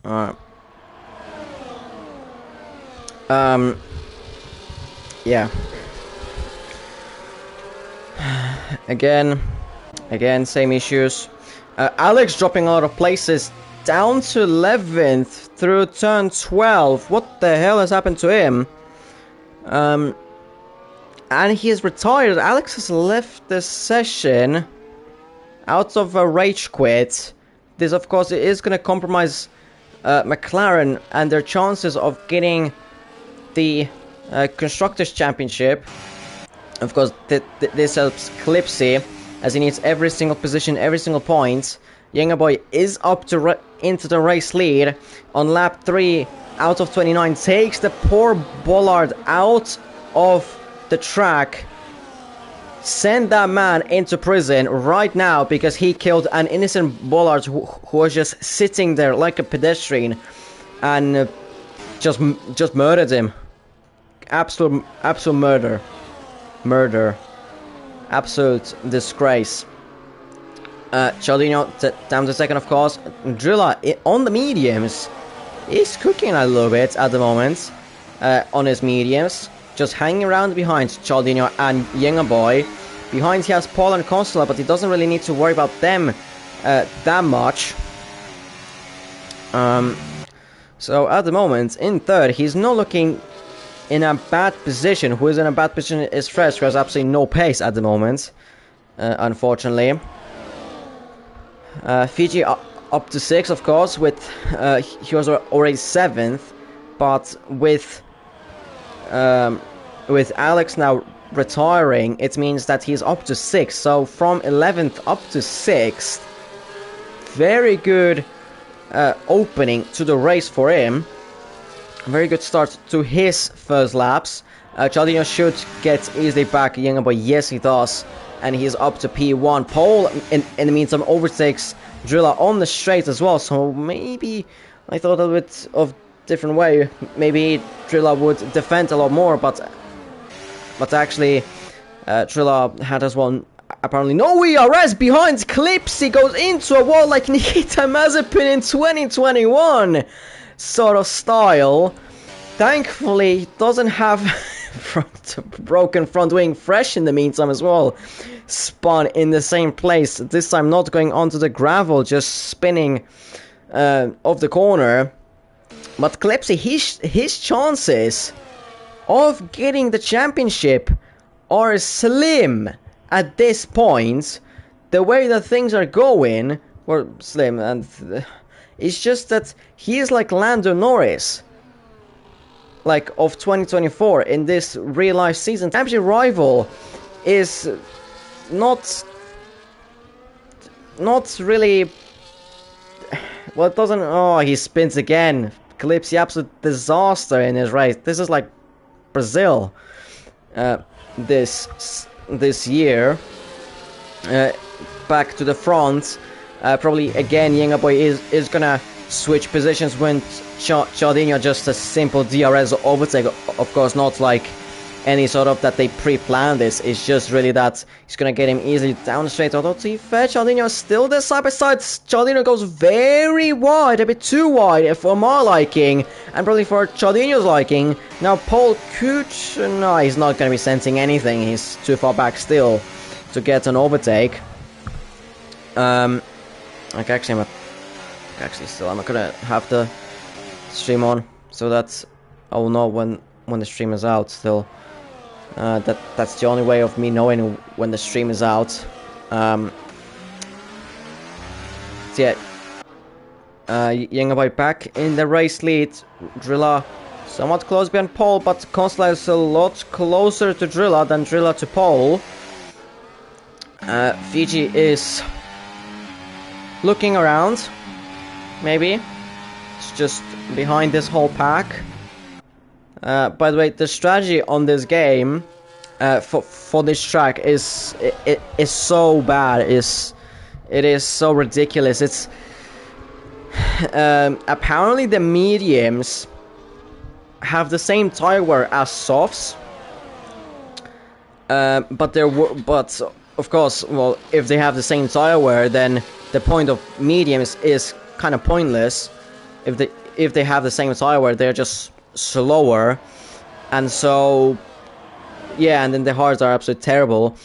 Yeah. Again, same issues. Alex dropping a lot of places, down to 11th through turn 12. What the hell has happened to him? And he is retired. Alex has left the session out of a rage quit. This, of course, is going to compromise McLaren and their chances of getting the Constructors' Championship. Of course, this helps Clipsy, as he needs every single position, every single point. Yengaboy is up to into the race lead on lap 3 out of 29. Takes the poor Bollard out of the track. Send that man into prison right now because he killed an innocent Bollard who was just sitting there like a pedestrian and just murdered him. Absolute murder. Absolute disgrace. Cialdino down to second, of course. Drilla on the mediums is cooking a little bit at the moment on his mediums. Just hanging around behind Cialdino and Yengaboy. Behind he has Paul and Consola, but he doesn't really need to worry about them that much. So at the moment, in third, he's not looking in a bad position. Who is in a bad position is Fresh, who has absolutely no pace at the moment, unfortunately. Fiji up to 6, of course, with he was already 7th, but with Alex now retiring, it means that he's up to 6. So from 11th up to 6th, very good opening to the race for him. Very good start to his first laps. Cialdino should get easily back Yengaboy. Yes, he does. And he's up to P1. Pole, in the meantime, overtakes Drilla on the straight as well. So maybe I thought a bit of different way. Maybe Drilla would defend a lot more, but actually Drilla had as well. Apparently no ERS behind Clipsy, goes into a wall like Nikita Mazepin in 2021 sort of style. Thankfully he doesn't have broken front wing. Fresh in the meantime as well spun in the same place, this time not going onto the gravel, just spinning off the corner. But Clipsy, his chances of getting the championship are slim at this point. The way that things are going, or slim, and it's just that he is like Lando Norris, like of 2024 in this real life season. Championship rival is not really, well, it doesn't. Oh, he spins again. Clipsy, absolute disaster in his race. This is like Brazil this year. Back to the front. Probably again Yengaboy is gonna switch positions when Cialdino just a simple DRS overtake. Of course, not like any sort of that they pre-planned this. It's just really that he's gonna get him easily down the straight. Although to be fair, Cialdino is still there side by side. Cialdino goes very wide, a bit too wide for my liking, and probably for Cialdino's liking. Now Paul Cooch, no, he's not gonna be sensing anything. He's too far back still to get an overtake. I'm gonna have the stream on so that I will know when the stream is out. Still, that's the only way of me knowing when the stream is out. So yeah, Yengaboy back in the race lead. Drilla somewhat close behind Paul, but Consola is a lot closer to Drilla than Drilla to Paul. Fiji is looking around, maybe it's just behind this whole pack. By the way, the strategy on this game for this track is so bad. It is so ridiculous. It's apparently the mediums have the same tire wear as softs, but of course, well, if they have the same tire wear, then the point of mediums is kind of pointless. if they have the same tire wear, they're just slower, and so yeah, and then the hards are absolutely terrible.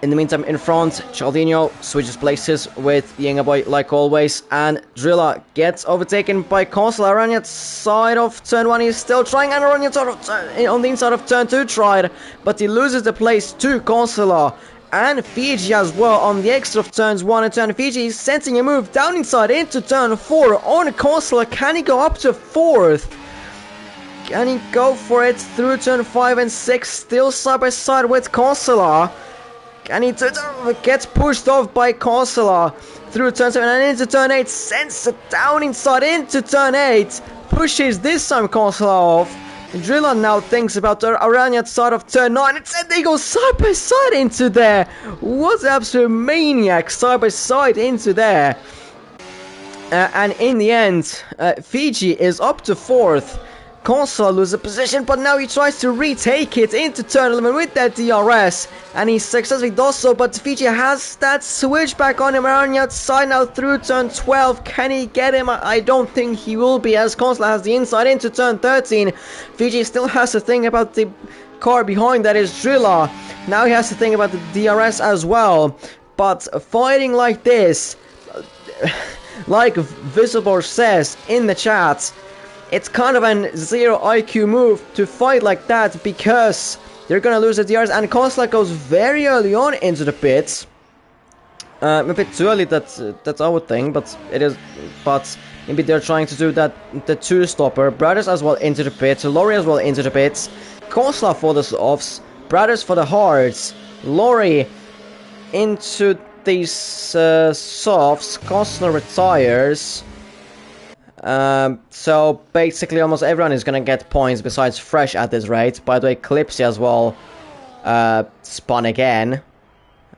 In the meantime, in front, Chaldinho switches places with Yengaboy like always, and Drilla gets overtaken by Konsala. Aranya side of turn 1, he's still trying, and Aranya on the inside of turn 2 tried, but he loses the place to Konsala. And Fiji as well on the exit of turns 1 and 2, and Fiji is sensing a move down inside into turn 4 on Konsala. Can he go up to 4th? Can he go for it through turn 5 and 6, still side by side with Konsala? And he gets pushed off by Konsala through turn 7 and into turn 8. Sends it down inside into turn 8. Pushes this time Konsala off. Drilla now thinks about the Aranya side of turn 9. And they go side by side into there. What absolute maniac, side by side into there. And in the end, Fiji is up to 4th. Konsala loses a position, but now he tries to retake it into turn 11 with that DRS, and he successfully does so, but Fiji has that switch back on him around the outside now through turn 12. Can he get him? I don't think he will be, as Konsala has the inside into turn 13. Fiji still has to think about the car behind, that is Drilla. Now he has to think about the DRS as well, but fighting like this, like Visible says in the chat, it's kind of an zero IQ move to fight like that, because they're gonna lose the DRS, and Konsala goes very early on into the pits. A bit too early, that's I would think, but it is. But maybe they're trying to do that, the 2-stopper. Brothers as well into the pits, Lorry as well into the pits. Konsala for the offs, Brothers for the hards, Lorry into these softs. Konsala retires. So basically almost everyone is gonna get points besides Fresh at this rate. By the way, Clipsy as well spun again.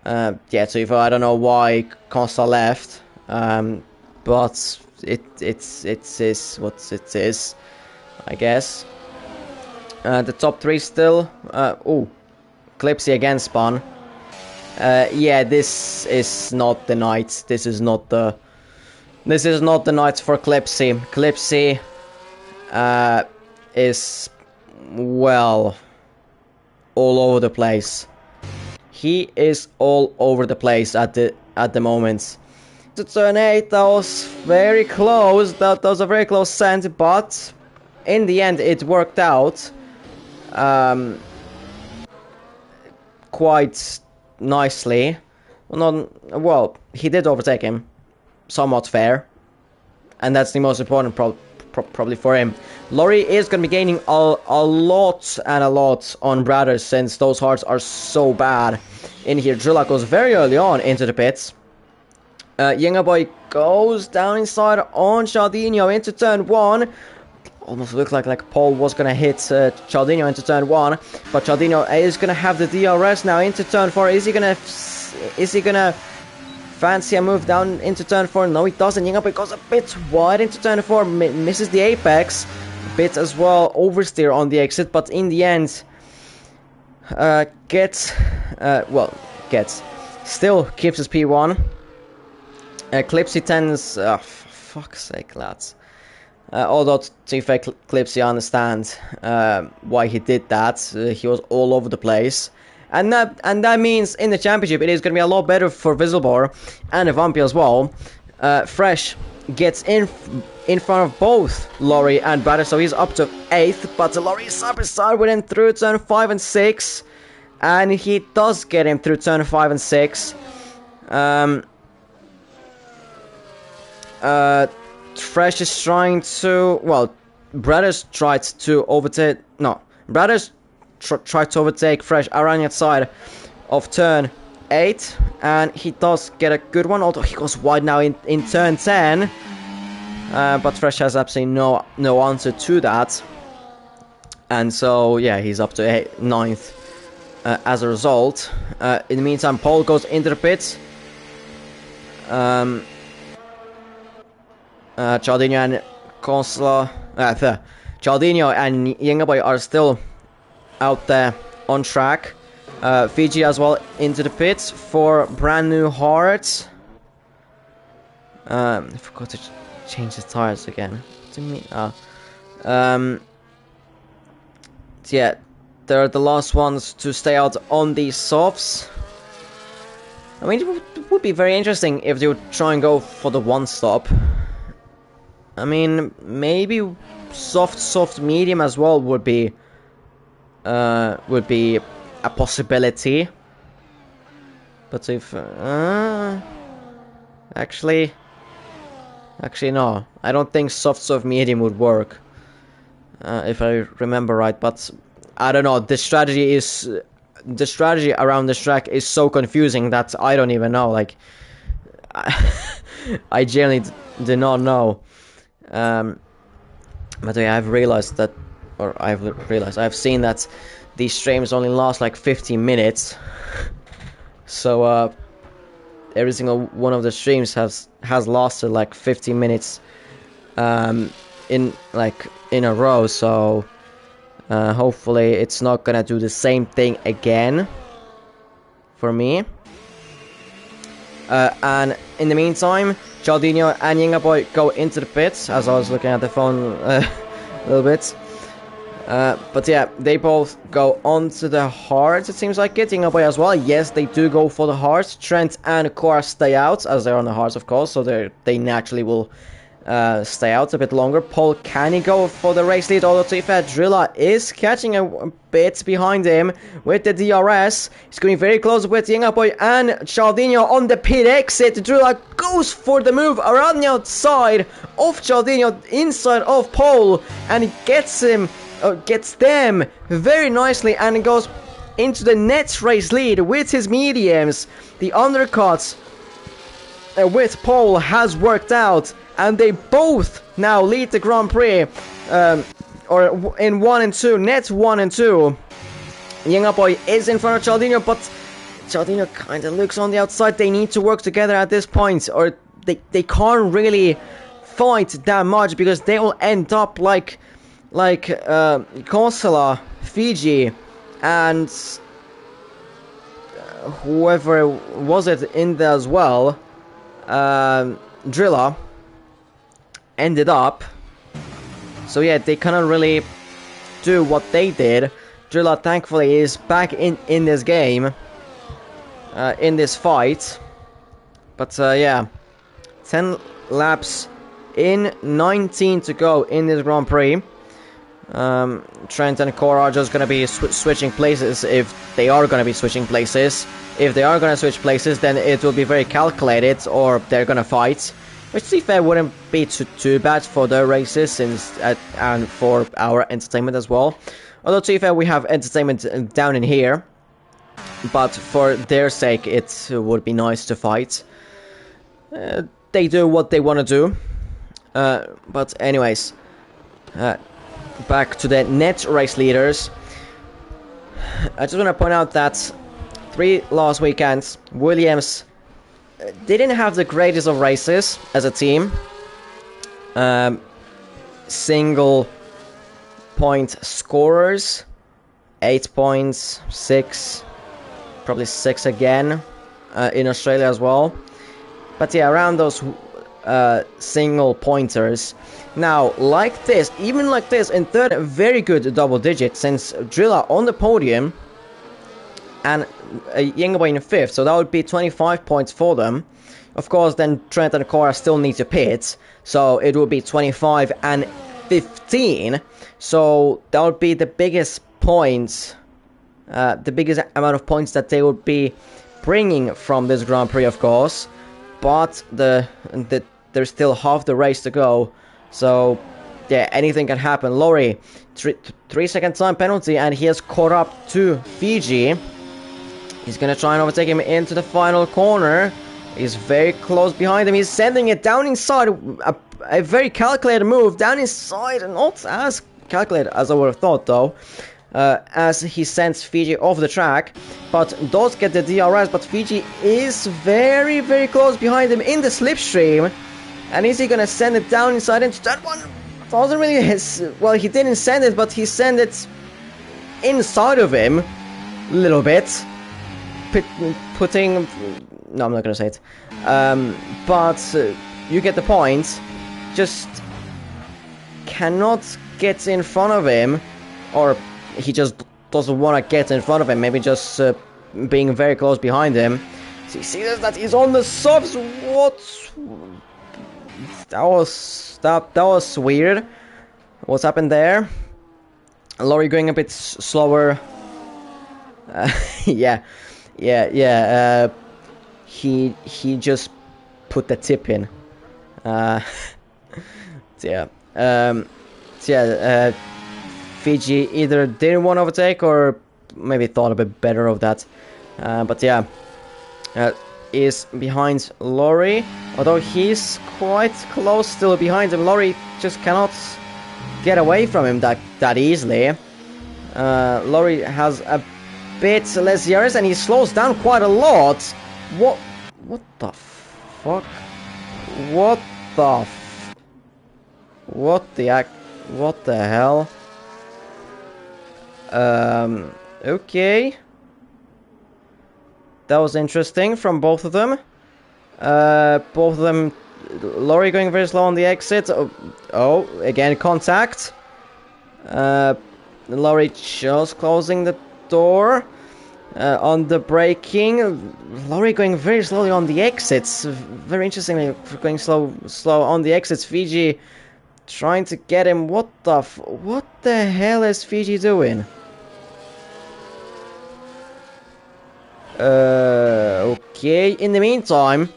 Yeah, so I don't know why Konsala left, but it is what it is, I guess. The top 3 still. Oh, Clipsy again spun. Yeah, this is not the night. This is not the night for Clipsy. Clipsy is, well, all over the place. He is all over the place at the moment. To turn 8, that was very close. That was a very close send, but in the end it worked out quite nicely. Well, he did overtake him. Somewhat fair, and that's the most important probably for him. Lorry is going to be gaining a lot on Brothers, since those hearts are so bad in here. Drilla goes very early on into the pits. Yengaboy goes down inside on Chaldinho into turn 1. Almost looked like Paul was going to hit Chaldinho into turn 1, but Chaldinho is going to have the DRS now into turn 4. Is he going to fancy a move down into turn 4? No, he doesn't. Yengaboy goes a bit wide into turn 4, misses the apex. A bit as well oversteer on the exit, but in the end still keeps his P1. Clipsy tends, for fuck's sake, lads. Although to be fair, Clipsy, I understand why he did that. He was all over the place. And that means in the championship it is going to be a lot better for Visible and Vampy as well. Fresh gets in front of both Lorry and Batter, so he's up to 8th. But Lorry is side by side with him through turn 5 and 6, and he does get him through turn 5 and 6. Fresh is trying to, well, Brothers tried to overtake. No, Brothers tried to overtake Fresh around the side of turn 8, and he does get a good one, although he goes wide now in turn 10. But Fresh has absolutely no answer to that, and so yeah, he's up to 9th as a result. In the meantime, Paul goes into the pits. Chaldinho and Konsala, Chaldinho and Yengaboy are still out there on track. Fiji as well into the pits for brand new hearts. I forgot to Change the tires again. To me, yeah, they're the last ones to stay out on these softs. I mean, it would be very interesting if they would try and go for the one stop. I mean, maybe soft, medium as well would be a possibility. But if actually no, I don't think soft, medium would work. If I remember right, but I don't know. The strategy around this track is so confusing that I don't even know. Like, I genuinely do not know. But yeah, I've seen that these streams only last like 15 minutes. So every single one of the streams has lasted like 15 minutes in a row. So hopefully it's not gonna do the same thing again for me. And in the meantime, Jaldinho and Yingaboy go into the pits, as I was looking at the phone a little bit. But yeah, they both go onto the hards, it seems like it. Yingaboy as well. Yes, they do go for the hards. Trent and Cora stay out, as they're on the hards, of course, so they naturally will stay out a bit longer. Paul, can he go for the race lead? Although to be fair, Drilla is catching a bit behind him with the DRS. He's going very close with Yingaboy and Jaldinho on the pit exit. Drilla goes for the move around the outside of Jaldinho, inside of Paul, and he gets them very nicely and goes into the next race lead with his mediums. The undercuts with Paul has worked out, and they both now lead the Grand Prix, or in 1 and 2, net 1 and 2. Yingaboy is in front of Jaldinho, but Jaldinho kind of looks on the outside. They need to work together at this point, or they can't really fight that much, because they will end up like Konsala, Fiji, and whoever was it in there as well, Drilla, ended up. So yeah, they cannot really do what they did. Drilla thankfully is back in this game, in this fight. But yeah, 10 laps in, 19 to go in this Grand Prix. Trent and Cora are just gonna be switching places, if they are gonna be switching places. If they are gonna switch places, then it will be very calculated, or they're gonna fight. Which, to be fair, wouldn't be too bad for their races, and for our entertainment as well. Although, to be fair, we have entertainment down in here. But for their sake, it would be nice to fight. They do what they want to do. But anyways, back to the net race leaders. I just want to point out that 3 last weekends, Williams didn't have the greatest of races as a team. Single point scorers, 8 points, 6, probably 6 again in Australia as well. But yeah, around those single pointers. Now, like this, even like this, in third, very good double digit, since Drilla on the podium and Yingaboy in fifth, so that would be 25 points for them. Of course, then Trent and Cora still need to pit, so it would be 25 and 15. So that would be the biggest points, the biggest amount of points that they would be bringing from this Grand Prix, of course. But there's still half the race to go, so yeah, anything can happen. Laurie, 3 second time penalty, and he has caught up to Fiji. He's gonna try and overtake him into the final corner. He's very close behind him. He's sending it down inside. A very calculated move down inside, and not as calculated as I would have thought, though. As he sends Fiji off the track, but does get the DRS. But Fiji is very, very close behind him in the slipstream. And is he gonna send it down inside? And that one doesn't really well, he didn't send it, but he sent it inside of him a little bit. Putting... No, I'm not gonna say it. But you get the point. just cannot get in front of him, or he just doesn't want to get in front of him, maybe just being very close behind him. So you see that he's on the subs. What? That was weird. What's happened there? Laurie going a bit slower. Yeah. He just put the tip in. Fiji either didn't want to overtake or maybe thought a bit better of that. But yeah, is behind Laurie, although he's quite close still behind him. Laurie just cannot get away from him that easily. Laurie has a bit less DRS and he slows down quite a lot. What the fuck? What the hell? Okay. That was interesting from both of them. Laurie going very slow on the exit. Oh, again, contact. Laurie just closing the door. On the braking, Laurie going very slowly on the exits. Very interestingly, going slow on the exits. Fiji trying to get him. What the hell is Fiji doing? Okay. In the meantime,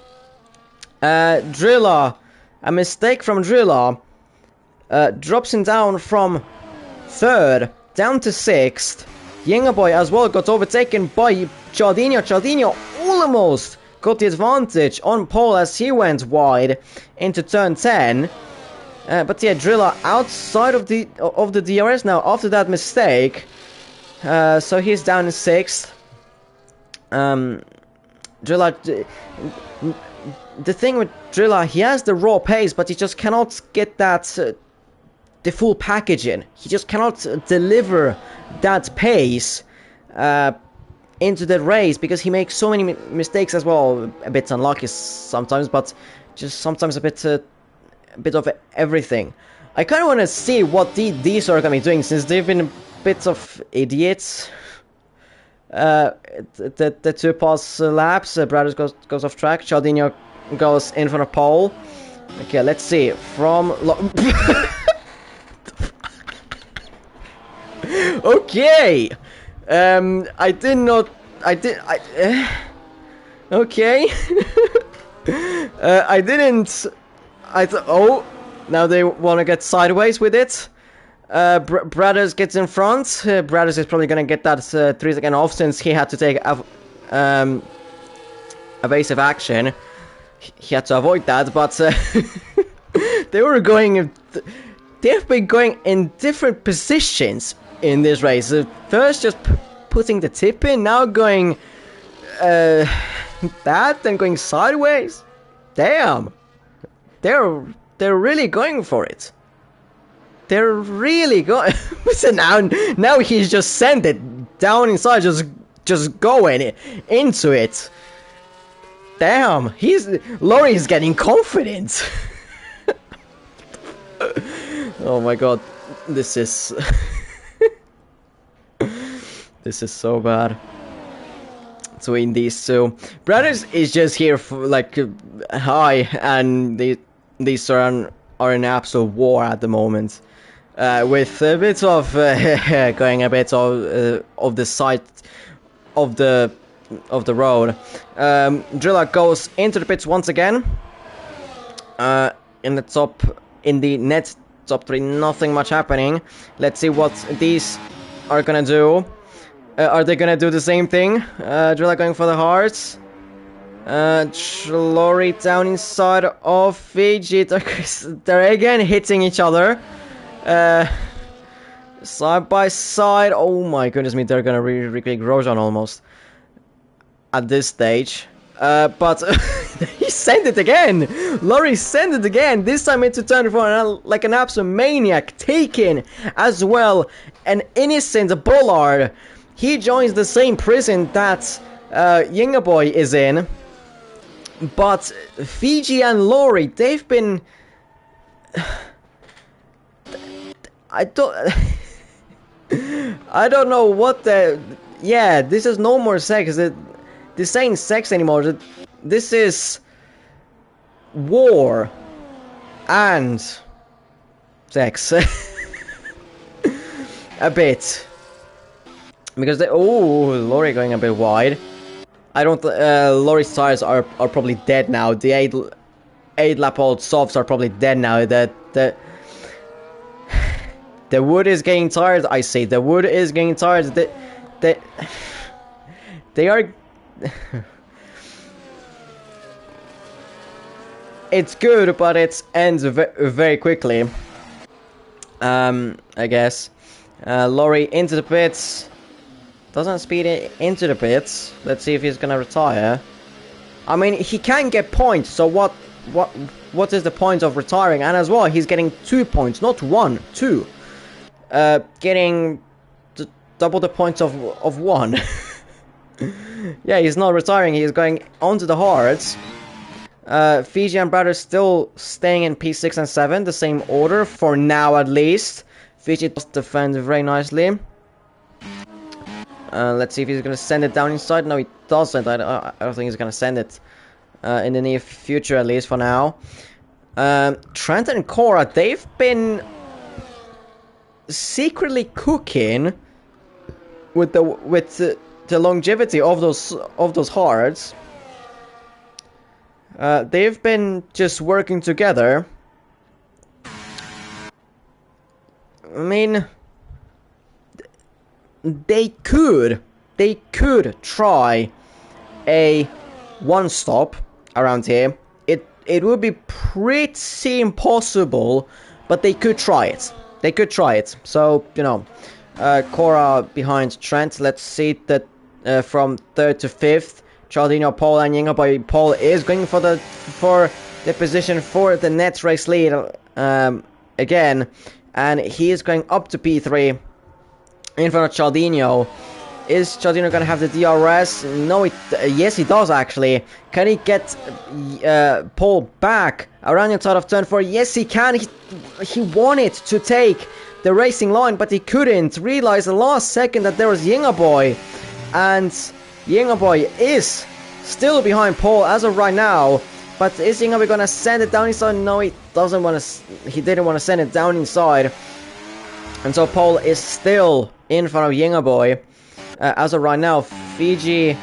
Driller, a mistake from Driller, drops him down from 3rd down to 6th. Yengaboy as well got overtaken by Cialdino. Cialdino almost got the advantage on pole as he went wide into turn 10. But yeah, Driller outside of the DRS now after that mistake. So he's down in 6th. Driller, the thing with Driller, he has the raw pace, but he just cannot get that the full package in. He just cannot deliver that pace into the race because he makes so many mistakes as well. A bit unlucky sometimes, but just sometimes a bit of everything. I kind of want to see what these are going to be doing, since they've been a bit of idiots. The 2 pass laps, Brothers goes off track. Cialdino goes in front of pole. Okay, let's see. From okay. I okay. Oh, now they want to get sideways with it. Brothers gets in front. Brothers is probably going to get that 3-second off, since he had to take evasive action. He had to avoid that, but they've been going in different positions in this race. First just putting the tip in, now going that, then going sideways. Damn, they're really going for it. They're really going. So now he's just sent it down inside, just going into it. Damn, Laurie's getting confident. Oh my god, this is this is so bad. Between these two, Brothers is just here for like high, and these are in absolute war at the moment. With a bit of going a bit of the side of the road. Driller goes into the pits once again. In the net top 3, nothing much happening. Let's see what these are gonna do. Are they gonna do the same thing? Driller going for the hearts. Laurie down inside of Fiji. They're again hitting each other. Side by side. Oh my goodness me, they're gonna recreate Grosjean almost at this stage. But he sent it again. Laurie sent it again. This time into turn 4, like an absolute maniac, taking as well an innocent Bollard. He joins the same prison that Yengaboy is in. But Fiji and Laurie, they've been I don't... I don't know what the... Yeah, this is no more sex. This ain't sex anymore. This is... war. And... sex. A bit. Because they... Oh, Lori going a bit wide. I don't... Lori's tires are probably dead now. The 8-lap-old softs are probably dead now. The wood is getting tired, I say. The wood is getting tired. They are... It's good, but it ends very quickly. I guess. Lorry into the pits. Doesn't speed it into the pits. Let's see if he's gonna retire. I mean, he can get points, so what is the point of retiring? And as well, he's getting 2 points, not 1, 2. Getting double the points of 1. Yeah, he's not retiring, he's going onto the hards. Fiji and Brother still staying in P6 and 7, the same order, for now at least. Fiji does defend very nicely. Let's see if he's gonna send it down inside. No, he doesn't. I don't think he's gonna send it in the near future, at least for now. Trent and Cora, they've been secretly cooking with the longevity of those hards. They've been just working together. I mean, they could try a one-stop around here. It would be pretty impossible, but they could try it. They could try it. So, you know, Cora behind Trent. Let's see that from 3rd to 5th. Chaldino, Paul, and Yingaboy. Paul is going for the position for the net race lead again, and he is going up to P3 in front of Chaldino. Is Chaldino gonna have the DRS? No, yes, he does actually. Can he get Paul back around the inside of turn 4? Yes, he can. He wanted to take the racing line, but he couldn't. Realize the last second that there was Yingaboy, and Yingaboy is still behind Paul as of right now. But is Yingaboy gonna send it down inside? No, he doesn't want to. He didn't want to send it down inside, and so Paul is still in front of Yingaboy. As of right now, Fiji, is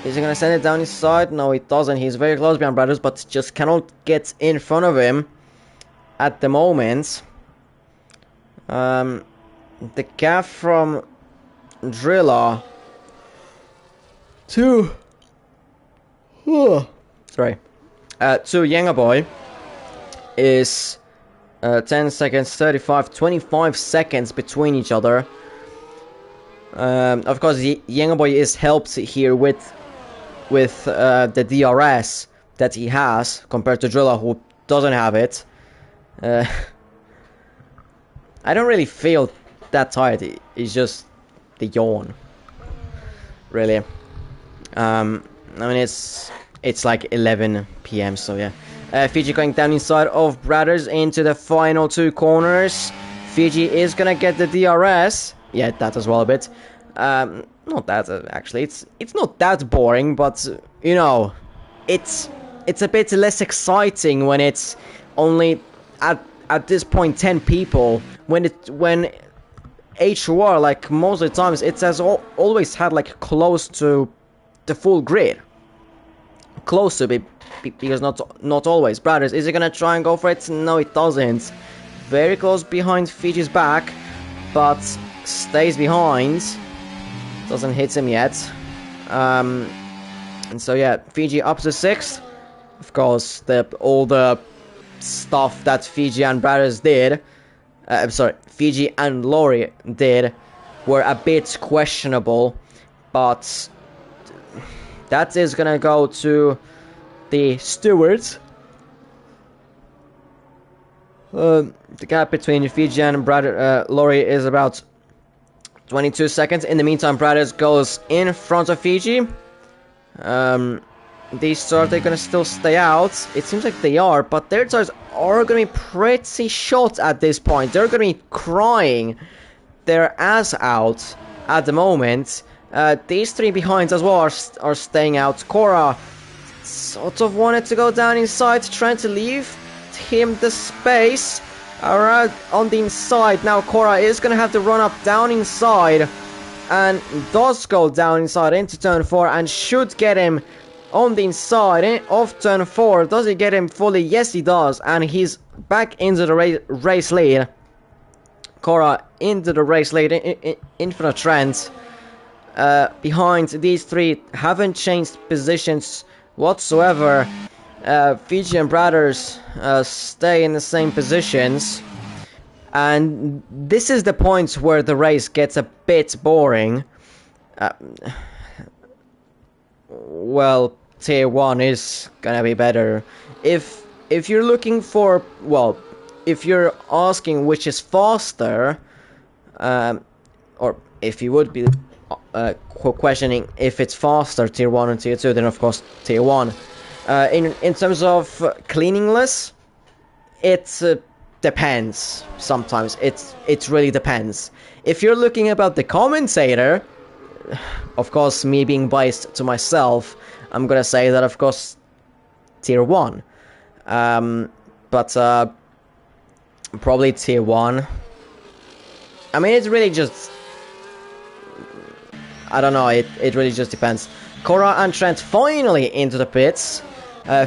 he going to send it down inside? No, he doesn't. He's very close behind Brothers, but just cannot get in front of him at the moment. The gap from Drilla to Yingaboy is 10 seconds, 35, 25 seconds between each other. Of course, Yingaboy is helped here with the DRS that he has compared to Drilla, who doesn't have it. I don't really feel that tired. It's just the yawn, really. I mean, it's like 11 PM, so yeah. Fiji going down inside of Brothers into the final 2 corners. Fiji is gonna get the DRS. Yeah, that as well a bit. Not that actually. It's not that boring, but you know, it's a bit less exciting when it's only at this point 10 people. When HOR, like most of the times, it has always had like close to the full grid. Close to be because not always. Brothers, is he gonna try and go for it? No, it doesn't. Very close behind Fiji's back, but stays behind. Doesn't hit him yet. And so yeah, Fiji up to 6th. Of course, all the stuff that Fiji and Brothers did, Fiji and Lori did, were a bit questionable, but that is gonna go to the stewards. The gap between Fiji and Lori is about 22 seconds. In the meantime, Brothers goes in front of Fiji. these two, are they gonna still stay out? It seems like they are, but their tires are gonna be pretty shot at this point. They're gonna be crying their ass out at the moment. These three behinds as well are staying out. Cora sort of wanted to go down inside, trying to leave him the space around on the inside. Now Cora is gonna have to run up down inside, and does go down inside into turn 4 and should get him on the inside of turn 4. Does he get him fully? Yes, he does, and he's back into the race lead. Cora into the race lead in front of Trent. Behind, these three haven't changed positions whatsoever. Fiji and Brothers stay in the same positions, and this is the point where the race gets a bit boring. Well, tier 1 is gonna be better. If you're looking for, well, if you're asking which is faster, or if you would be questioning if it's faster, tier 1 and tier 2, then of course tier 1. In terms of cleaningless, it depends. Sometimes it really depends. If you're looking about the commentator, of course, me being biased to myself, I'm gonna say that of course tier 1. But probably tier 1. I mean, it's really just, I don't know, it really just depends. Cora and Trent finally into the pits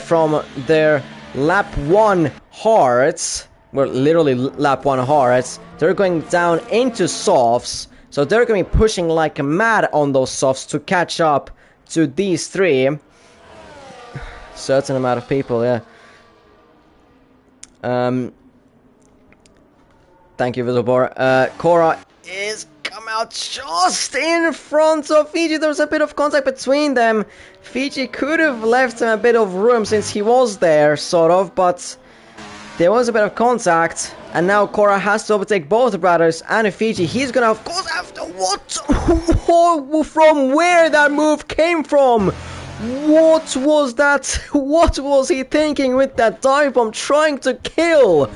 from their lap 1 hards. Well, literally lap 1 hards. They're going down into softs, so they're going to be pushing like mad on those softs to catch up to these three. Certain amount of people, yeah. Thank you, Vizobor. Cora is come out just in front of Fiji. There's a bit of contact between them. Fiji could have left him a bit of room since he was there, sort of, but there was a bit of contact, and now Cora has to overtake both the brothers and Fiji. He's gonna, of course, have to... What? From where that move came from? What was that? What was he thinking with that dive bomb, trying to kill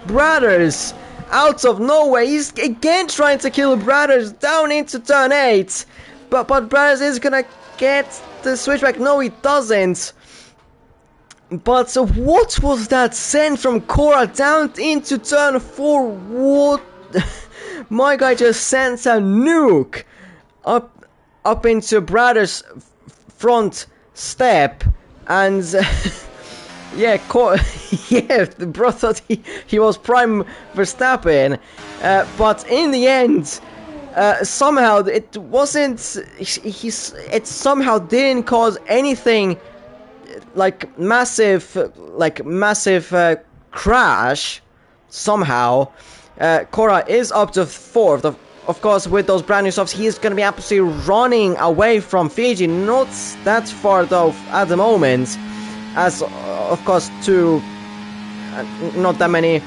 Brothers out of nowhere? He's again trying to kill Brothers down into turn 8, but Brothers is gonna get the switchback. No, he doesn't. But what was that send from Cora down into turn 4? What? My guy just sends a nuke up into Brothers' front step, and yeah, yeah, the bro thought he was prime Verstappen, but in the end, somehow it wasn't. It somehow didn't cause anything like massive crash. Somehow, Cora is up to 4th. Of course, with those brand new softs, he is going to be absolutely running away from Fiji. Not that far though at the moment, as of course not that many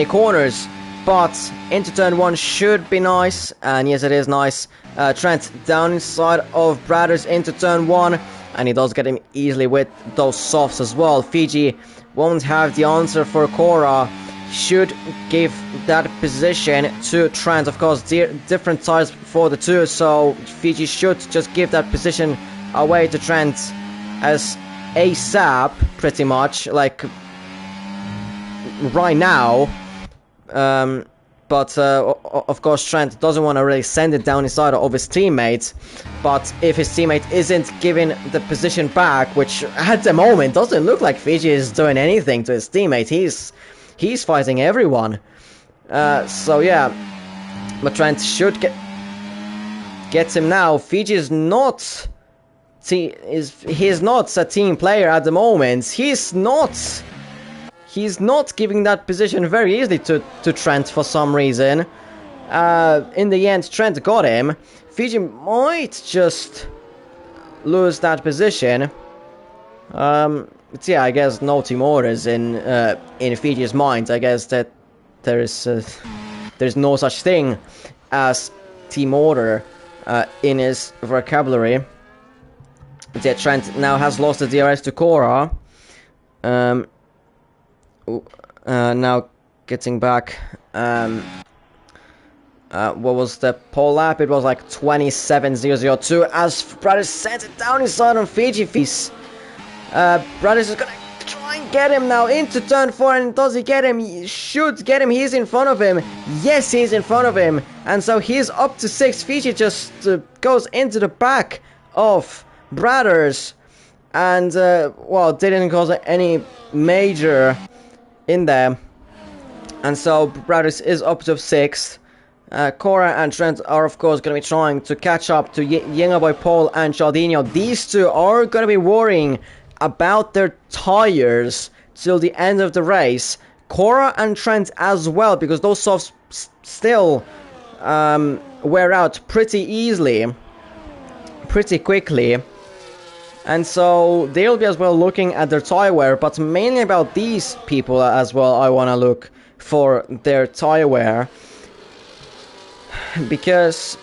corners. But into turn 1 should be nice, and yes, it is nice. Trent down inside of Brothers into turn 1, and he does get him easily with those softs as well. Fiji won't have the answer for Cora. Should give that position to Trent. Of course, different tires for the two, so Fiji should just give that position away to Trent as ASAP, pretty much, like right now. But of course, Trent doesn't want to really send it down inside of his teammate. But if his teammate isn't giving the position back, which at the moment doesn't look like Fiji is doing anything to his teammate, he's fighting everyone. So yeah, but Trent should gets him now. Fiji is not a team player at the moment. He's not giving that position very easily to Trent for some reason. In the end, Trent got him. Fiji might just lose that position. But yeah, I guess no team orders in Fiji's mind. I guess that there's no such thing as team order in his vocabulary. Yeah, Trent now has lost the DRS to Cora. Now getting back. What was the pole lap? It was like 27.002 as Brothers sent it down inside on Fiji Feast. Brothers is gonna try and get him now into turn 4, and does he get him? He should get him. He's in front of him. Yes, he's in front of him, and so he's up to 6. Fiji just goes into the back of Brothers, and well, didn't cause any major in there, and so Brothers is up to 6th. Cora and Trent are of course going to be trying to catch up to Yengaboy, Paul and Chaldinho. These two are going to be worrying about their tires till the end of the race. Cora and Trent as well, because those softs still wear out pretty easily, pretty quickly. And so they'll be as well looking at their tire wear, but mainly about these people as well. I want to look for their tire wear, because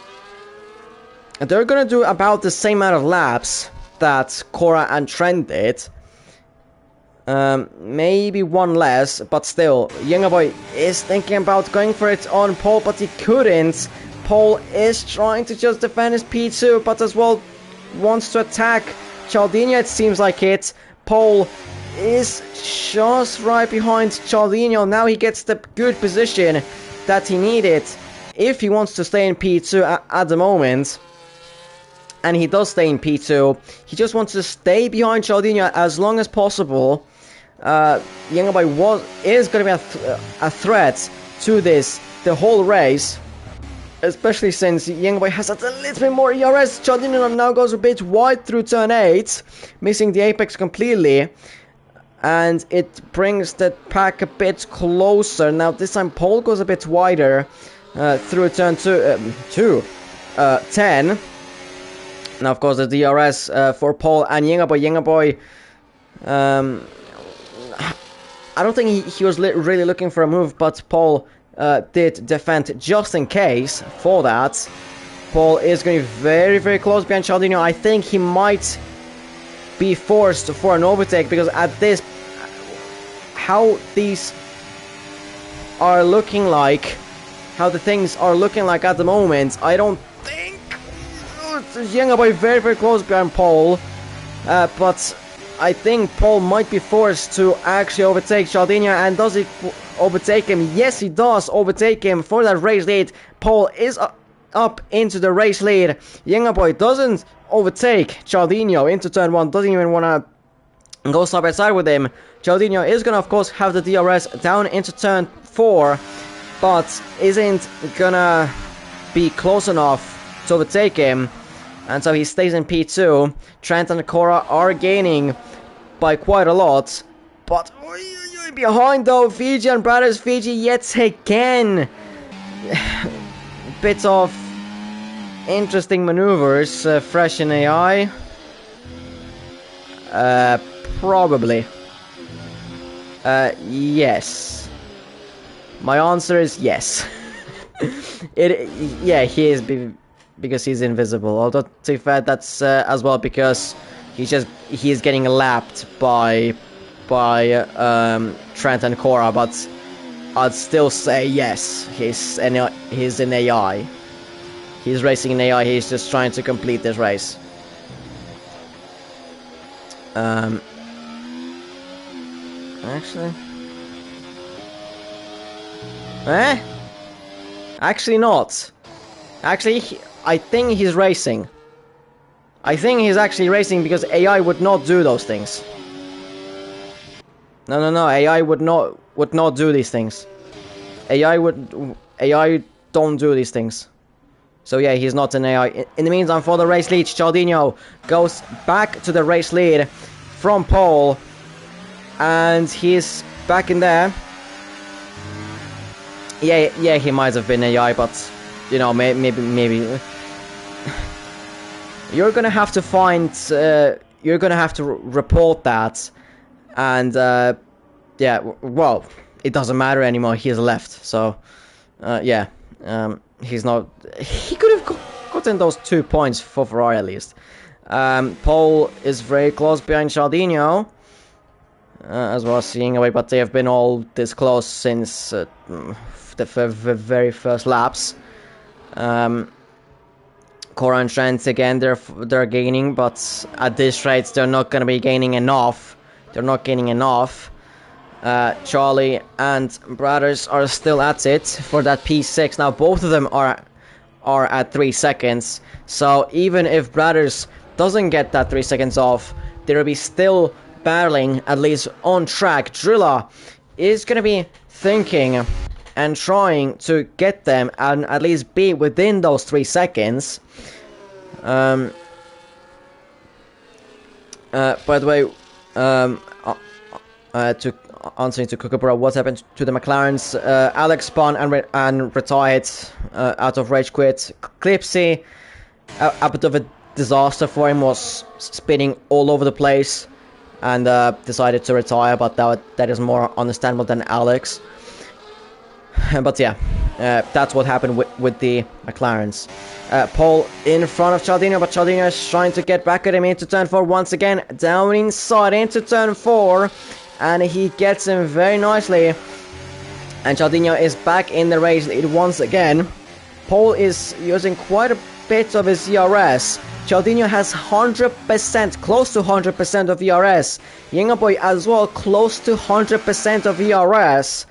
they're gonna do about the same amount of laps that Cora and Trent did. Maybe one less, but still, Yengaboy is thinking about going for it on Paul, but he couldn't. Paul is trying to just defend his P2, but as well wants to attack Chaldinho, it seems like it. Paul is just right behind Chaldinho. Now he gets the good position that he needed if he wants to stay in P2 at the moment. And he does stay in P2. He just wants to stay behind Chaldinho as long as possible. Yengaboy is going to be a threat to this the whole race, especially since Yengaboy has a little bit more ERS. Chaldinho now goes a bit wide through turn 8, missing the apex completely, and it brings the pack a bit closer. Now this time Paul goes a bit wider through turn 10. Now of course the DRS for Paul and Yengaboy. I don't think he was really looking for a move, but Paul did defend just in case for that. Paul is going to be very, very close behind Chaldinho. I think he might be forced for an overtake, because at this, how these are looking like, how the things are looking like at the moment, I don't think Yengaboy very, very close behind Paul, but I think Paul might be forced to actually overtake Chaldinho. And does he overtake him? Yes, he does overtake him for that race lead. Paul is up into the race lead. Yengaboy doesn't overtake Chaldinho into turn 1, doesn't even want to go side by side with him. Chaldinho is going to of course have the DRS down into turn 4, but isn't gonna be close enough to overtake him, and so he stays in P2. Trent and Cora are gaining by quite a lot, but behind though, Fiji and Brothers. Fiji yet again. Bit of interesting maneuvers, fresh in AI. Probably. Yes. My answer is yes. Yeah, he is because he's invisible. Although to be fair, that's as well because he's getting lapped by Trent and Cora, but I'd still say yes. He's an AI. He's racing in AI. He's just trying to complete this race. Actually. Actually not. Actually, I think he's racing. I think he's actually racing because AI would not do those things. No. AI would not do these things. AI don't do these things. So yeah, he's not an AI. In the meantime, for the race lead, Chaldinho goes back to the race lead from pole, and he's back in there. Yeah, he might have been AI, but you know, maybe. You're gonna have to find. You're gonna have to report that, and yeah. Well, it doesn't matter anymore. He's left, so yeah. He's not. He could have gotten those 2 points for Ferrari at least. Paul is very close behind Chaldino, as well as seeing away, but they have been all this close since the very first laps. Cora and Trent again, they're gaining, but at this rate they're not going to be gaining enough. They're not gaining enough. Charlie and Brothers are still at it for that P6. Now both of them are at 3 seconds. So even if Brothers doesn't get that 3 seconds off, they'll be still battling, at least on track. Drilla is going to be thinking and trying to get them and at least be within those 3 seconds. By the way, to answering to Kookaburra, what happened to the McLarens? Alex spun and retired out of rage quit. Clipsy, a bit of a disaster for him, was spinning all over the place and decided to retire, but that is more understandable than Alex. But yeah, that's what happened with the McLarens. Paul in front of Chaldino, but Chaldino is trying to get back at him into turn 4 once again. Down inside into turn 4, and he gets him very nicely. And Chaldino is back in the race lead once again. Paul is using quite a bit of his ERS. Chaldino has 100%, close to 100% of ERS. Yingaboy as well, close to 100% of ERS.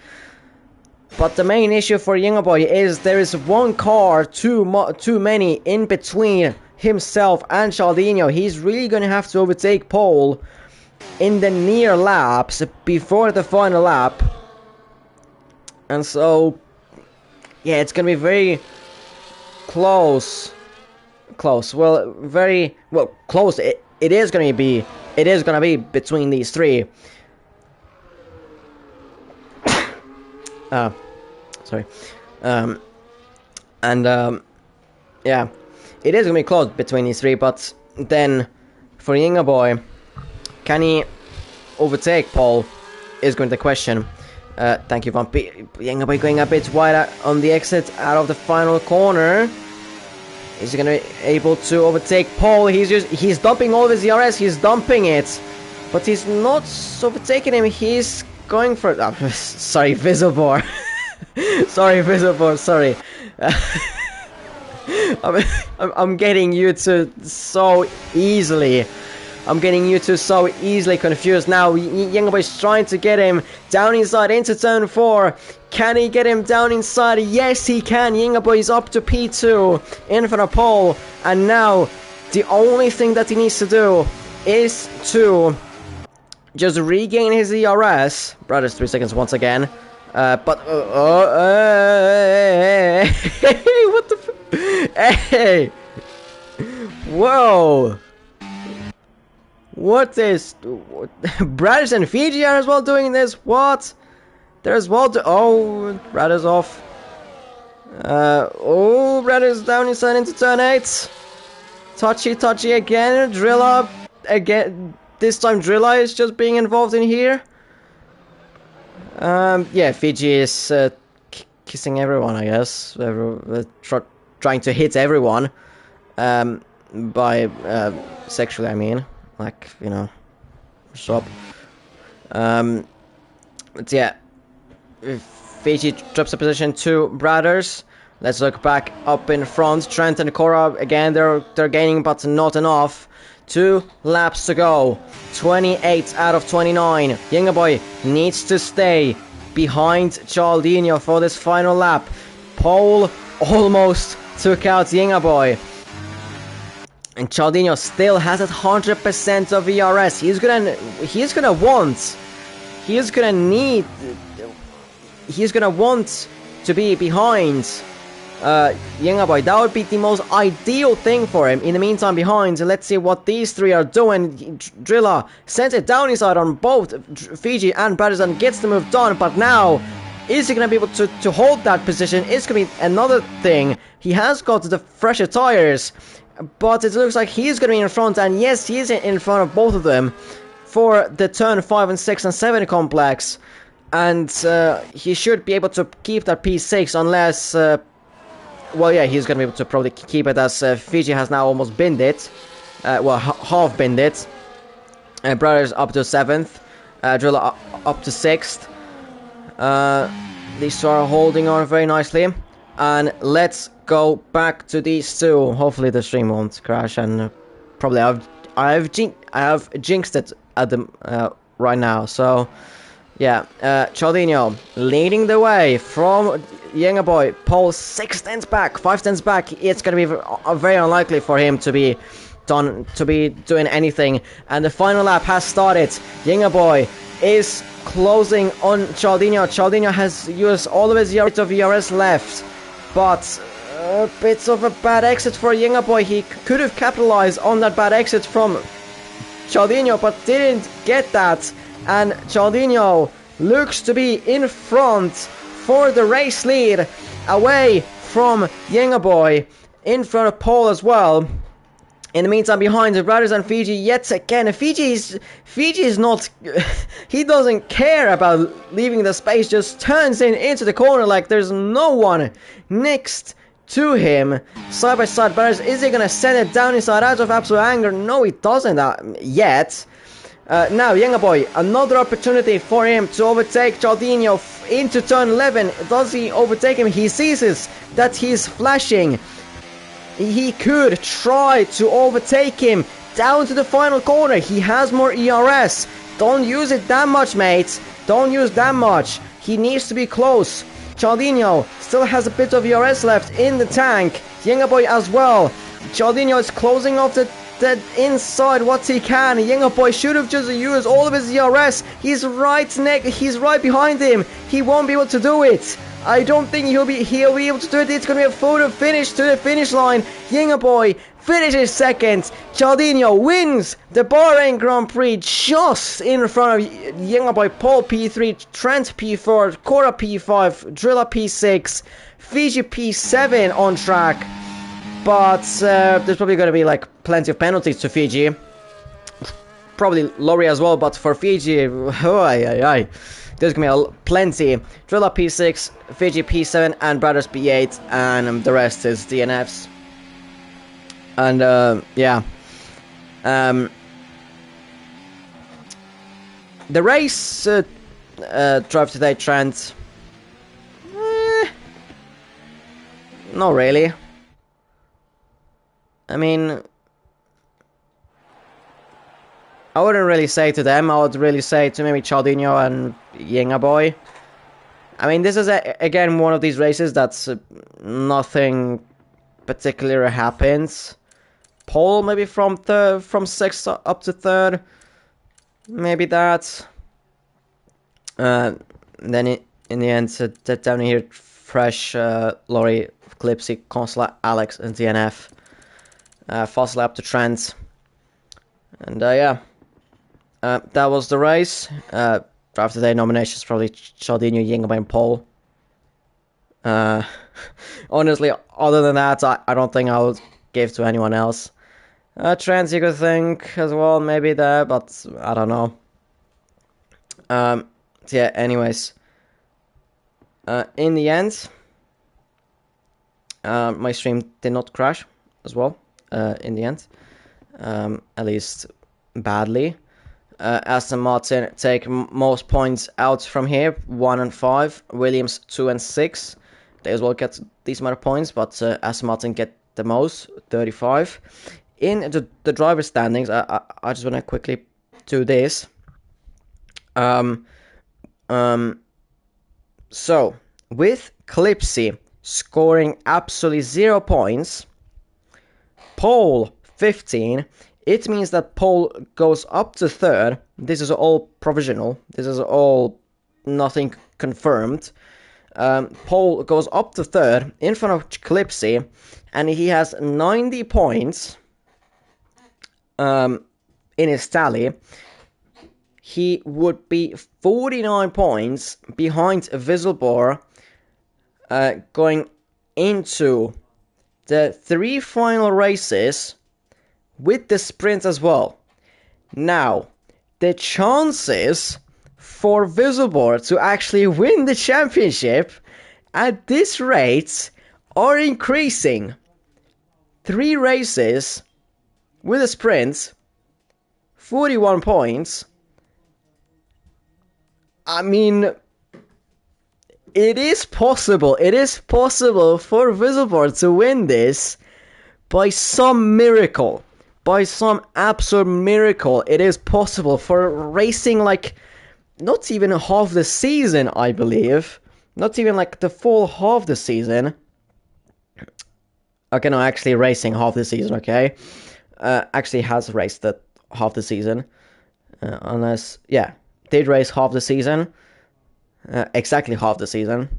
But the main issue for Yingaboy is there is one car too many in between himself and Chaldino. He's really going to have to overtake Paul in the near laps before the final lap. And so, yeah, it's going to be very close. Well, very well close. It is going to be between these three. Sorry. Yeah, it is going to be close between these three, but then for Yingaboy, can he overtake Paul is going to be the question. Thank you, Van P. Yingaboy going a bit wider on the exit out of the final corner. Is he going to be able to overtake Paul? He's dumping all of his ERS, he's dumping it, but he's not overtaking him. He's going for sorry, Visibor. Sorry, Visibor, sorry. I'm getting you two so easily. Confused now. Yingaboy's trying to get him down inside into turn 4. Can he get him down inside? Yes, he can. Yingaboy is up to P2 in front of Paul. And now, the only thing that he needs to do is to just regain his ERS. Brothers, 3 seconds once again. But what the hey, whoa, what is Brothers and Fiji are as well doing this? What? There's Walter. Oh, Brothers off. Oh, Brothers down inside into turn 8. Touchy again. Drilla again. This time Drilla is just being involved in here. Yeah, Fiji is kissing everyone, I guess. Trying to hit everyone. By sexually, I mean. Like, you know. Stop. But yeah. Fiji drops a position to Brothers. Let's look back up in front. Trent and Cora, again, they're gaining, but not enough. 2 laps to go. 28 out of 29. Yingaboy needs to stay behind Chaldino for this final lap. Paul almost took out Yingaboy. And Chaldino still has at 100% of ERS. He's gonna want to be behind Yingaboy. That would be the most ideal thing for him. In the meantime, behind, let's see what these three are doing. Drilla sends it down inside on both Fiji and Brothers and gets the move done. But now, is he going to be able to hold that position? It's going to be another thing. He has got the fresher tires, but it looks like he's going to be in front. And yes, he is in front of both of them for the turn 5 and 6 and 7 complex. And he should be able to keep that P6 unless... well, yeah, he's going to be able to probably keep it as Fiji has now almost binned it. well, half binned it. Brothers up to 7th. Driller up to 6th. These two are holding on very nicely. And let's go back to these two. Hopefully the stream won't crash, and probably I have jinxed it at the right now. So yeah, Chaldinho leading the way from Younger Boy. Pole 6 tenths back, 5 tenths back. It's gonna be very unlikely for him to be doing anything. And the final lap has started. Younger Boy is closing on Chaldinho. Chaldinho has used all of his ERS left, but a bit of a bad exit for Younger Boy. He could have capitalized on that bad exit from Chaldinho, but didn't get that. And Chaldinho looks to be in front for the race lead, away from Younger Boy, in front of Paul as well. In the meantime, behind the brothers and Fiji yet again. Fiji is not... he doesn't care about leaving the space, just turns into the corner like there's no one next to him. Side by side brothers, is he gonna send it down inside out of absolute anger? No, he doesn't yet. Now, Younger Boy, another opportunity for him to overtake Chaldinho into turn 11. Does he overtake him? He sees that he's flashing. He could try to overtake him down to the final corner. He has more ERS. Don't use it that much, mate. Don't use that much. He needs to be close. Chaldinho still has a bit of ERS left in the tank. Younger Boy as well. Chaldinho is closing off the inside what he can. Younger Boy should have just used all of his ERS. He's right behind him. He won't be able to do it. I don't think he'll be able to do it. It's going to be a photo finish to the finish line. Younger Boy finishes second. Chaldinho wins the Bahrain Grand Prix just in front of Younger Boy. Paul P3, Trent P4, Cora P5, Drilla P6, Fiji P7 on track. But there's probably going to be like plenty of penalties to Fiji. Probably Laurie as well, but for Fiji, there's going to be plenty. Drilla P6, Fiji P7, and Brothers P8, and the rest is DNFs. And yeah. The race drive today, Trent. Not really. I mean, I wouldn't really say to them. I would really say to maybe Chaldinho and Younger Boy. I mean, this is again one of these races that's nothing particular happens. Pole maybe from 6th up to 3rd, maybe that. Then in the end, down here, Fresh, Laurie, Clipsy, Consular, Alex, and DNF. Fast lap to Trent. And yeah, that was the race. Drive today nominations probably Chaldinho, Younger and Paul. Honestly, other than that, I don't think I would give to anyone else. Trent, you could think as well, maybe there, but I don't know. Yeah, anyways. In the end, my stream did not crash as well. In the end, at least badly. Aston Martin take most points out from here, 1 and 5. Williams 2 and 6. They as well get these amount of points, but Aston Martin get the most, 35. In the driver standings, I just want to quickly do this. So with Clipsy scoring absolutely 0 points. Pole 15, it means that Pole goes up to 3rd. This is all provisional. This is all nothing confirmed. Pole goes up to 3rd in front of Clipsy, and he has 90 points in his tally. He would be 49 points behind Visselbor going into the 3 final races with the sprint as well. Now, the chances for Visselbor to actually win the championship at this rate are increasing. 3 races, with a sprint, 41 points. I mean, it is possible. It is possible for Whistleborn to win this by some miracle. By some absolute miracle. It is possible for racing like not even half the season, I believe. Not even like the full half the season. Okay, no, actually racing half the season, okay? Actually has raced that half the season. Unless, yeah, did race half the season. Exactly half the season.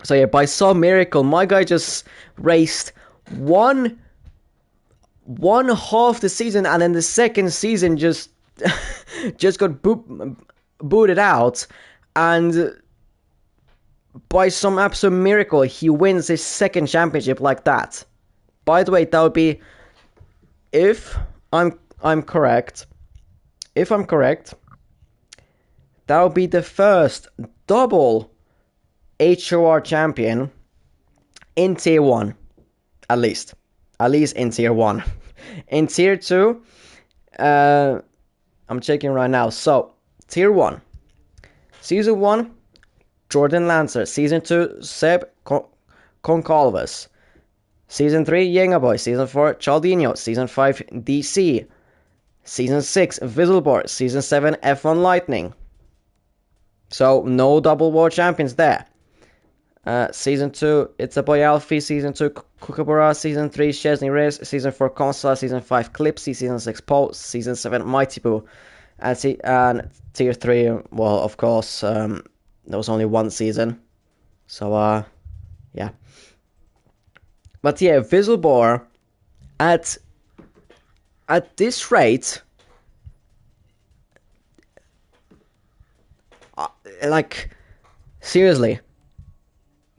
So yeah, by some miracle, my guy just raced one half the season, and then the second season just got booted out, and by some absolute miracle, he wins his second championship like that. By the way, that would be, if I'm correct, that would be the first double HOR champion in Tier 1, at least in Tier 1. In Tier 2, I'm checking right now. So, Tier 1, Season 1, Jordan Lancer. Season 2, Seb Concalves. Season 3, Yenga Boy. Season 4, Chaldinho. Season 5, DC. Season 6, Whistleborn. Season 7, F1 Lightning. So, no double world champions there. Season 2, It's a Boy Alfie. Season 2, Kookaburra. Season 3, Chesney Reyes. Season 4, Consuela. Season 5, Clipsy. Season 6, Paul. Season 7, Mighty Boo. And Tier 3, well, of course, there was only one season. So, yeah. But yeah, Whistleborn, at this rate, like, seriously,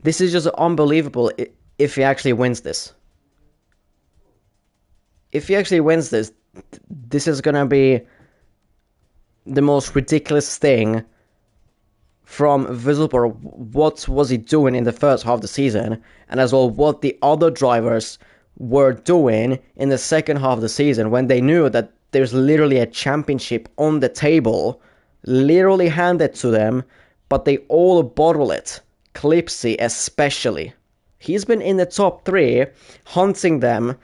this is just unbelievable if he actually wins this. If he actually wins this, this is gonna be the most ridiculous thing from Whistleborn. What was he doing in the first half of the season, and as well what the other drivers were doing in the second half of the season, when they knew that there's literally a championship on the table, literally handed to them, but they all bottle it. Clipsy especially. He's been in the top 3, hunting them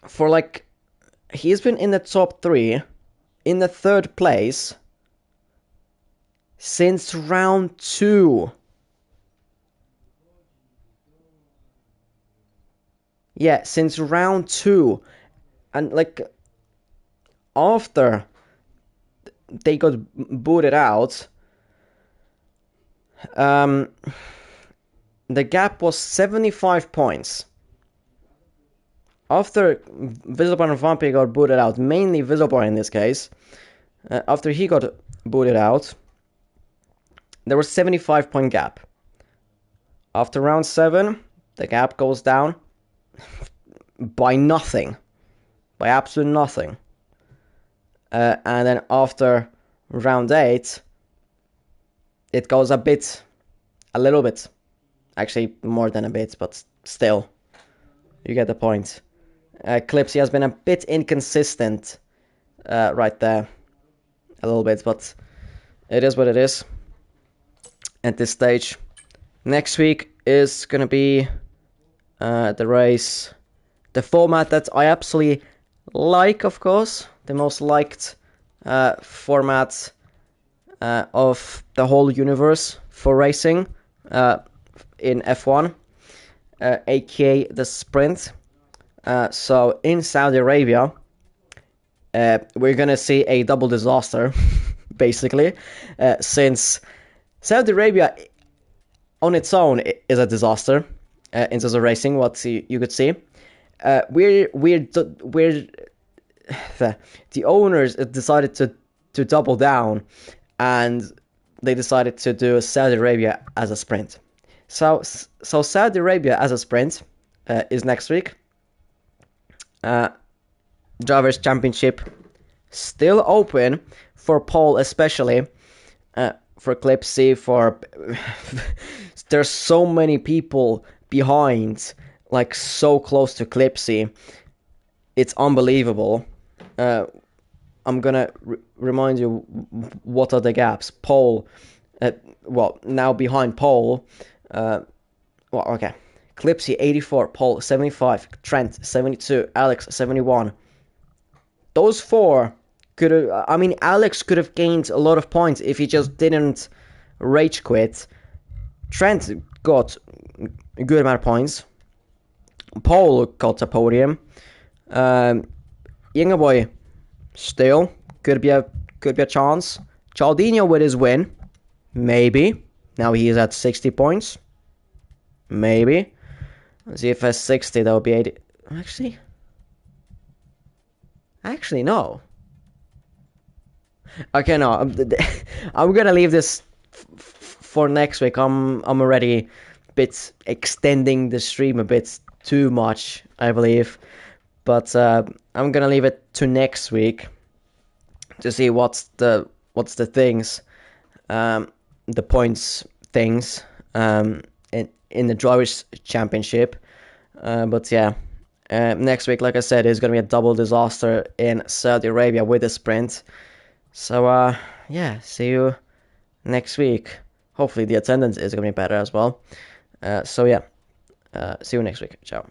for like... He's been in the top 3, in the 3rd place, since round 2. Yeah, since round 2. And like, after they got booted out, the gap was 75 points. After Whistleborn and Vampire got booted out, mainly Whistleborn in this case, after he got booted out, there was 75 point gap. After round 7, the gap goes down by nothing. By absolute nothing. And then after round 8, it goes a little bit. Actually, more than a bit, but still. You get the point. Clipsy has been a bit inconsistent right there. A little bit, but it is what it is. At this stage. Next week is going to be the race. The format that I absolutely like, of course. The most liked format of the whole universe for racing in F1. aka the sprint. So in Saudi Arabia, we're going to see a double disaster, basically, since Saudi Arabia on its own is a disaster in terms of racing, what you could see. The owners decided to double down, and they decided to do Saudi Arabia as a sprint. So Saudi Arabia as a sprint is next week. Drivers' Championship still open for Paul, especially for Clipsy. For there's so many people behind, like so close to Clipsy. it's unbelievable. I'm gonna remind you what are the gaps. Pole, well, now behind pole. Well, okay. Clipsy 84, Pole 75, Trent 72, Alex 71. Those four could have. I mean, Alex could have gained a lot of points if he just didn't rage quit. Trent got a good amount of points. Pole got a podium. Boy still could be a chance. Cialdino with his win, maybe. Now he is at 60 points. Maybe. Let's see if has 60, that would be 80. Actually, no. Okay, no. I'm gonna leave this for next week. I'm already a bit extending the stream a bit too much, I believe. But I'm gonna leave it to next week to see what's the things, the points things, in the Drivers' Championship. But yeah, next week, like I said, is going to be a double disaster in Saudi Arabia with a sprint. So yeah, see you next week. Hopefully the attendance is going to be better as well. So yeah, see you next week. Ciao.